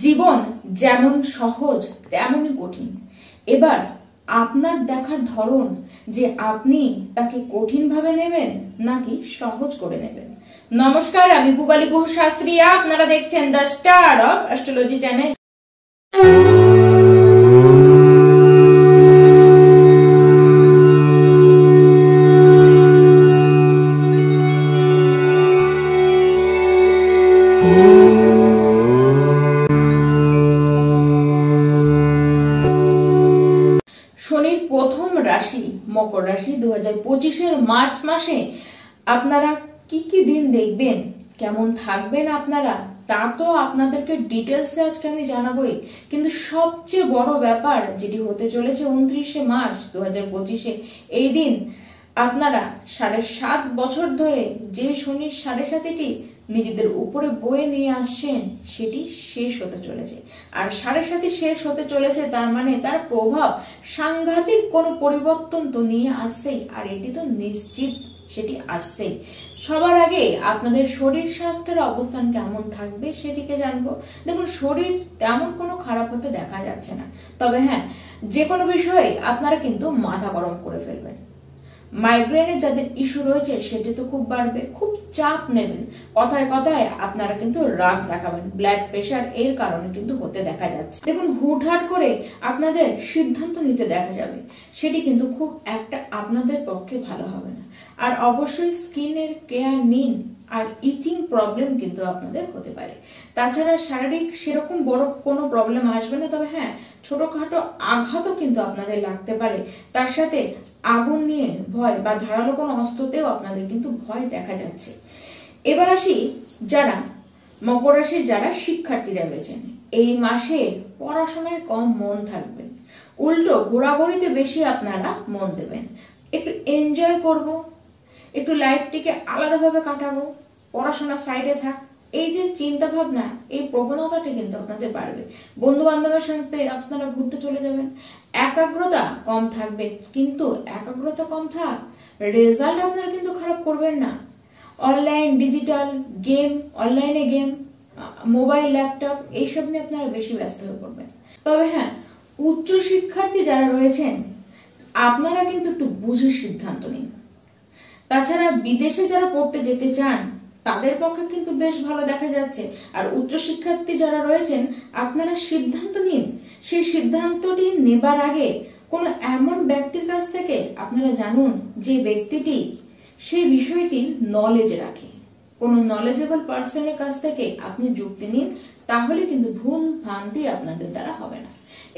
জীবন যেমন সহজ তেমনই কঠিন। এবার আপনার দেখার ধরন যে আপনি তাকে কঠিন ভাবে নেবেন নাকি সহজ করে নেবেন। নমস্কার, আমি পূবালী গুহ শাস্ত্রী, আপনারা দেখছেন the star of astrology channel. শনির প্রথম রাশি মকর রাশি 2025-এর মার্চ মাসে আপনারা কি কি দিন দেখবেন, কেমন থাকবেন আপনারা, তা তো আপনাদেরকে ডিটেলসে আজকে আমি জানাবোই। কিন্তু সবচেয়ে বড় ব্যাপার যেটি হতে চলেছে 29শে মার্চ 2025-এ, এই দিন আপনারা 7.5 বছর ধরে যে শনির 7.5টি নিজেদের উপরে বয়ে নিয়ে আসছেন সেটি শেষ হতে চলেছে। আর 7.5 শেষ হতে চলেছে, তার মানে তার প্রভাব সাংঘাতিক কোনো পরিবর্তন তো নিয়ে আসছেই, আর এটি তো নিশ্চিত সেটি আসছেই। সবার আগে আপনাদের শরীর স্বাস্থ্যের অবস্থান কেমন থাকবে সেটিকে জানবো। দেখুন, শরীর তেমন কোনো খারাপ হতে দেখা যাচ্ছে না, তবে হ্যাঁ, যে কোনো বিষয়ে আপনারা কিন্তু মাথা গরম করে ফেলবেন। মাইগ্রেনের যাদের ইস্যু রয়েছে সেটি তো খুব বাড়বে, খুব চাপ নেবেন, কথায় কথায় আপনারা কিন্তু রাগ দেখাবেন, ব্লাড প্রেশার এর কারণে কিন্তু হতে দেখা যাচ্ছে। দেখুন, হুটহাট করে আপনাদের সিদ্ধান্ত নিতে দেখা যাবে, সেটি কিন্তু খুব একটা আপনাদের পক্ষে ভালো হবে না। আর অবশ্যই স্কিনের কেয়ার নিন, আর ইচিং প্রবলেম কিন্তু আপনাদের হতে পারে। তাছাড়া শারীরিক সেরকম বড় কোনো প্রবলেম আসবে না, তবে হ্যাঁ, ছোটখাটো আঘাতও কিন্তু আপনাদের লাগতে পারে। তার সাথে আগুন নিয়ে ভয় বা ধারালো কোনো অস্ত্রতেও আপনাদের কিন্তু ভয় দেখা যাচ্ছে। এবার আসি যারা মকর রাশির যারা শিক্ষার্থীরা রয়েছেন, এই মাসে পড়াশোনায় কম মন থাকবে, উল্টো ঘোরাঘুরিতে বেশি আপনারা মন দেবেন। একটু এনজয় করব, একটু লাইফটিকে আলাদাভাবে কাটাবো, পড়াশোনা সাইডে থাক, এই যে চিন্তা ভাবনা, এই প্রবণতাটা কিন্তু আপনাদের বাড়বে। বন্ধু বান্ধবের সাথে আপনারা ঘুরতে চলে যাবেন। একাগ্রতা কম থাকবে, কিন্তু একাগ্রতা কম থাক, রেজাল্ট আপনারা কিন্তু খারাপ করবেন না। অনলাইন ডিজিটাল গেম, অনলাইনে গেম, মোবাইল ল্যাপটপ এইসব নিয়ে আপনারা বেশি ব্যস্ত হয়ে পড়বেন। তবে হ্যাঁ, উচ্চ শিক্ষার্থী যারা রয়েছেন আপনারা কিন্তু একটু বুঝে সিদ্ধান্ত নিন। তাছাড়া বিদেশে যারা পড়তে যেতে চান তাদের পক্ষে কিন্তু বেশ ভালো দেখা যাচ্ছে। আর উচ্চ শিক্ষার্থী যারা রয়েছেন আপনারা সিদ্ধান্ত নিন। সেই সিদ্ধান্তটি নেবার আগে কোনো এমন ব্যক্তির কাছ থেকে আপনারা জানুন যে ব্যক্তিটি সেই বিষয়টির নলেজ রাখে। কোনো নলেজেবল পার্সনের কাছ থেকে আপনি যুক্তি নিন, তাহলে কিন্তু ভুল ভ্রান্তি আপনাদের দ্বারা হবে না।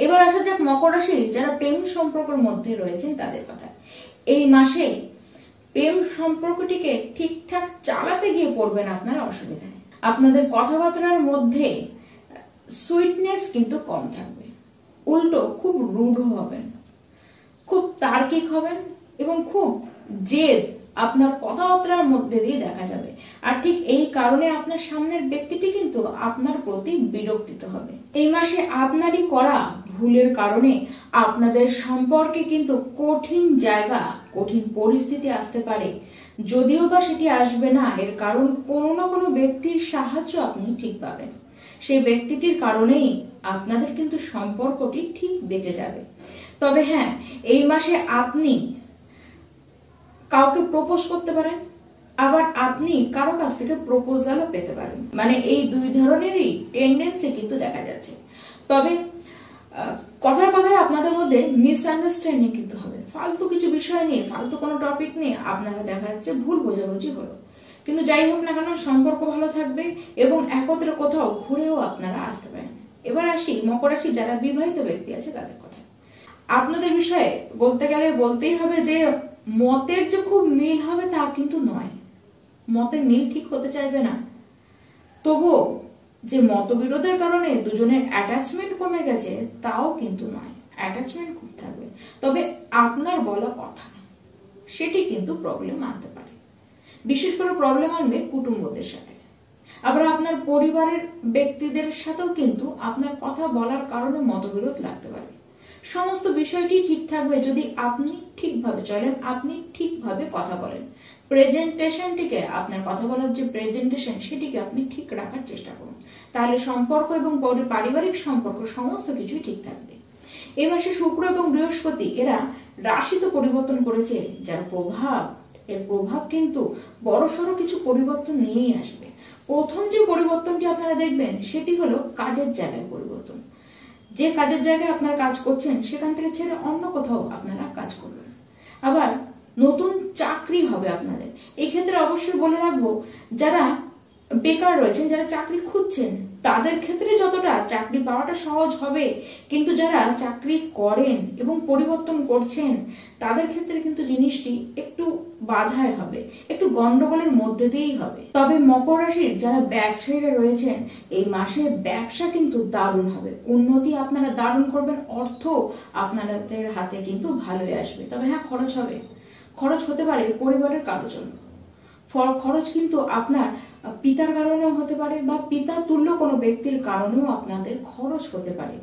এবার আসা যাক মকর রাশির যারা প্রেম সম্পর্কের মধ্যে রয়েছেন তাদের কথা। এই মাসে প্রেম সম্পর্কটিকে ঠিকঠাক চালাতে গিয়ে পড়বেন আপনারা অসুবিধায়। আপনাদের কথাবার্তার মধ্যে সুইটনেস কিন্তু কম থাকবে, উল্টো খুব রূঢ় হবেন, খুব তার্কিক হবেন এবং খুব জেদ আপনার কথাবার্তার মধ্যে দিয়ে দেখা যাবে। আর ঠিক এই কারণে আপনার সামনের ব্যক্তিটি কিন্তু আপনার প্রতি বিরক্তিত হবে। এই মাসে আপনারই করা ভুলের কারণে আপনাদের সম্পর্কে কিন্তু কঠিন জায়গা, কঠিন পরিস্থিতি আসতে পারে। যদিও বা সেটি আসবে না, এর কারণ কোনো না কোনো ব্যক্তির সাহায্য আপনি ঠিক পাবেন। সেই ব্যক্তিটির কারণেই আপনাদের কিন্তু সম্পর্কটি ঠিক বেঁচে যাবে। তবে হ্যাঁ, এই মাসে আপনি কাউকে প্রপোজ করতে পারেন, আবার আপনি কারো কাছ থেকে প্রপোজালও পেতে পারেন। মানে এই দুই ধরনেরই টেন্ডেন্সি কিন্তু দেখা যাচ্ছে। তবে কথায় কথায় আপনাদের মধ্যে মিসআন্ডারস্ট্যান্ডিং কিন্তু হবে। ফালতু কিছু বিষয় নিয়ে, ফালতু কোনো টপিক নিয়ে আপনারা দেখা যাচ্ছে ভুল বোঝাবুঝি হলো। কিন্তু যাই হোক না কেন, সম্পর্ক ভালো থাকবে এবং একত্রে কোথাও ঘুরেও আপনারা আসতে পারেন। এবার আসি মকর রাশি যারা বিবাহিত ব্যক্তি আছে তাদের কথা। আপনাদের বিষয়ে বলতে গেলে বলতেই হবে যে মতের যে খুব মিল হবে তা কিন্তু নয়। মতের মিল ঠিক হতে চাইবে না, তবুও যে মতবিরোধের কারণে দুজনের অ্যাটাচমেন্ট কমে গেছে তাও কিন্তু নয়, অ্যাটাচমেন্ট খুব থাকবে। তবে আপনার বলা কথা সেটি কিন্তু প্রবলেম আনতে পারে। বিশেষ করে প্রবলেম আনবে কুটুম্বদের সাথে, আবার আপনার পরিবারের ব্যক্তিদের সাথেও কিন্তু আপনার কথা বলার কারণে মতবিরোধ লাগতে পারে। সমস্ত বিষয়টি ঠিক থাকবে যদি আপনি ঠিকভাবে চলেন, আপনি ঠিকভাবে কথা বলেন। প্রেজেন্টেশনটিকে, আপনার কথা বলার যে প্রেজেন্টেশন সেটিকে আপনি ঠিক রাখার চেষ্টা করুন, তাহলে সম্পর্ক এবং পারিবারিক সম্পর্ক সমস্ত কিছুই ঠিক থাকবে। এই মাসে শুক্র এবং বৃহস্পতি এরা রাশি তো পরিবর্তন করেছে, যার এর প্রভাব কিন্তু বড়সড় কিছু পরিবর্তন নিয়েই আসবে। প্রথম যে পরিবর্তনটি আপনারা দেখবেন সেটি হলো কাজের জায়গায় পরিবর্তন। যে কাজের জায়গায় আপনারা কাজ করছেন সেখান থেকে ছেড়ে অন্য কোথাও আপনারা কাজ করবেন। আবার নতুন চাকরি হবে আপনাদের। এই ক্ষেত্রে অবশ্যই বলে রাখবো, যারা বেকার রয়েছেন, যারা চাকরি খুঁজছেন, তাদের ক্ষেত্রে যতটা চাকরি পাওয়াটা সহজ হবে, কিন্তু যারা চাকরি করেন এবং পরিবর্তন করছেন তাদের ক্ষেত্রে কিন্তু জিনিসটি একটু বাধায় হবে, একটু গন্ডগোলের মধ্যে দিয়েই হবে। তবে মকর রাশির যারা ব্যবসায়ীরা রয়েছেন, এই মাসে ব্যবসা কিন্তু দারুণ হবে, উন্নতি আপনারা দারুণ করবেন, অর্থ আপনাদের হাতে কিন্তু ভালোই আসবে। তবে হ্যাঁ, খরচ হতে পারে পরিবারের কারোর জন্য। খরচ কিন্তু আপনার পিতার কারণেও হতে পারে, বা পিতা তুল্য কোনো ব্যক্তির কারণেও আপনাদের খরচ হতে পারে,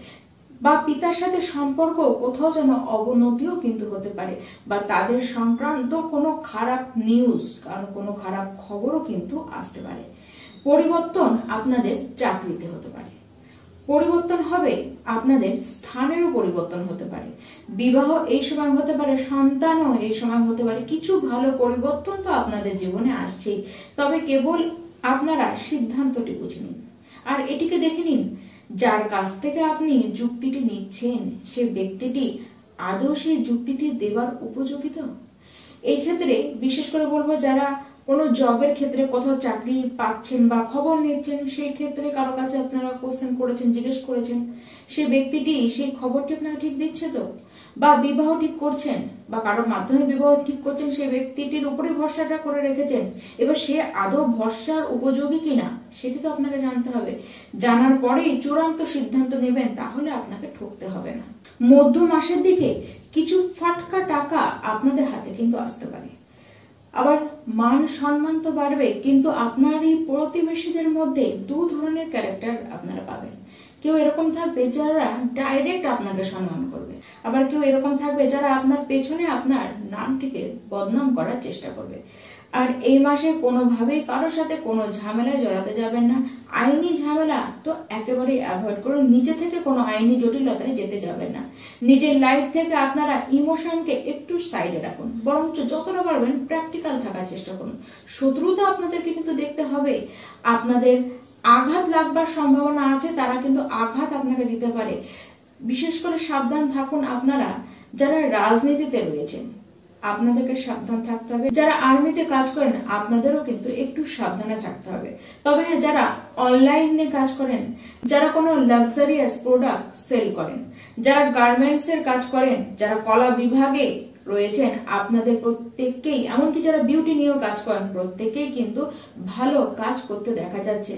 বা পিতার সাথে সম্পর্ক কোথাও যেন অবনতিও কিন্তু হতে পারে, বা তাদের সংক্রান্ত কোনো খারাপ নিউজ, কারণ কোনো খারাপ খবরও কিন্তু আসতে পারে। পরিবর্তন আপনাদের চাকরিতে হতে পারে, পরিবর্তন হবে আপনাদের স্থানেরও পরিবর্তন হতে পারে, বিবাহ এই সময় হতে পারে, সন্তানও এই সময় হতে পারে। কিছু ভালো পরিবর্তন তো আপনাদের জীবনে আসছেই, তবে কেবল আপনারা সিদ্ধান্তটি বুঝে নিন আর এটিকে দেখে নিন, যার কাছ থেকে আপনি যুক্তিটি নিচ্ছেন সে ব্যক্তিটি আদৌ সেই যুক্তিটি দেবার উপযোগী তো। এই ক্ষেত্রে বিশেষ করে বলবো, যারা কোনো জবের ক্ষেত্রে কোথাও চাকরি পাচ্ছেন বা খবর নিচ্ছেন, সেই ক্ষেত্রে কারো কাছে আপনারা কোশ্চেন করেছেন, জিজ্ঞেস করেছেন, সেই ব্যক্তিটি সেই খবরটি আপনারা ঠিক দিচ্ছে তো, বা বিবাহ ঠিক করছেন বা কারোর মাধ্যমে বিবাহ ঠিক করছেন, সেই ব্যক্তিটির উপরে ভরসাটা করে রেখেছেন, এবার সে আদৌ ভরসার উপযোগী কিনা সেটি তো আপনাকে জানতে হবে। জানার পরেই চূড়ান্ত সিদ্ধান্ত নেবেন, তাহলে আপনাকে ঠকতে হবে না। মধ্য মাসের দিকে কিছু ফাটকা টাকা আপনাদের হাতে কিন্তু আসতে পারে, আবার মান সম্মান তো বাড়বে, কিন্তু আপনার এই প্রতিবেশীদের মধ্যে দু ধরনের ক্যারেক্টার আপনারা পাবেন। কেউ এরকম থাকবে যারা ডাইরেক্ট আপনাকে সম্মান করবে, আবার কেউ এরকম থাকবে যারা আপনার পেছনে আপনার নামটিকে বদনাম করার চেষ্টা করবে। আর এই মাসে কোনোভাবেই কারোর সাথে কোনো ঝামেলায় জড়াতে যাবেন না। আইনি ঝামেলা তো একেবারেই অ্যাভয়েড করুন, নিজে থেকে কোনো আইনি জটিলতায় যেতে যাবেন না। নিজের লাইফ থেকে আপনারা ইমোশনকে একটু সাইডে রাখুন, বরঞ্চ যতটা পারবেন প্র্যাকটিক্যাল থাকার চেষ্টা করুন। শত্রুতা আপনাদেরকে কিন্তু দেখতে হবে, আপনাদের আঘাত লাগবার সম্ভাবনা আছে, তারা কিন্তু আঘাত আপনাকে দিতে পারে। বিশেষ করে সাবধান থাকুন আপনারা যারা রাজনীতিতে রয়েছেন, আপনাদেরকে সাবধান থাকতে হবে। যারা আর্মিতে কাজ করেন আপনাদেরও কিন্তু একটু সাবধানে থাকতে হবে। তবে হ্যাঁ, যারা অনলাইনে কাজ করেন, যারা কোনো লাক্সারিয়াস প্রোডাক্ট সেল করেন, যারা গার্মেন্টস এর কাজ করেন, যারা কলা বিভাগে রয়েছেন, আপনাদের প্রত্যেককেই, এমনকি যারা বিউটি নিয়েও কাজ করেন, প্রত্যেকেই কিন্তু ভালো কাজ করতে দেখা যাচ্ছে।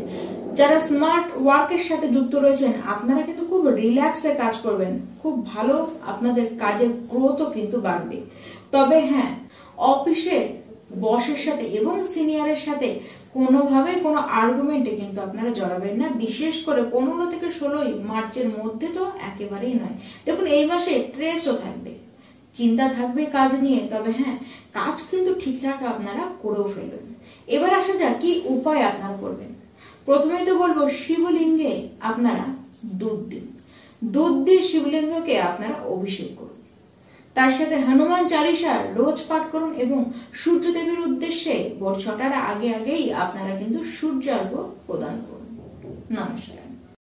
যারা স্মার্ট ওয়ার্কের সাথে যুক্ত রয়েছেন, আপনারা কিন্তু খুব রিল্যাক্সে কাজ করবেন, খুব ভালো আপনাদের কাজের গ্রোথও কিন্তু বাড়বে। তবে হ্যাঁ, অফিসে বসের সাথে এবং সিনিয়রের সাথে কোনোভাবে কোনো আর্গুমেন্টে কিন্তু আপনারা জড়াবেন না, বিশেষ করে 15 থেকে 16 মার্চের মধ্যে তো একেবারেই নয়। দেখুন, এই মাসে স্ট্রেসও থাকবে, চিন্তা থাকবে কাজ নিয়ে, তবে হ্যাঁ, কাজ কিন্তু ঠিকঠাক আপনারা করেও ফেলবেন। এবার আসা যাক কি উপায় আপনারা করবেন। প্রথমেই তো বলবো, শিবলিঙ্গে আপনারা দুধ দিন, দুধ দিয়ে শিবলিঙ্গকে আপনারা অভিষেক করুন, তার সাথে হনুমান চালিসা রোজ পাঠ করুন এবং সূর্যদেবের উদ্দেশ্যে ভোর 6টার আগেই আপনারা কিন্তু সূর্যার্ঘ্য প্রদান করুন। নমস্কার।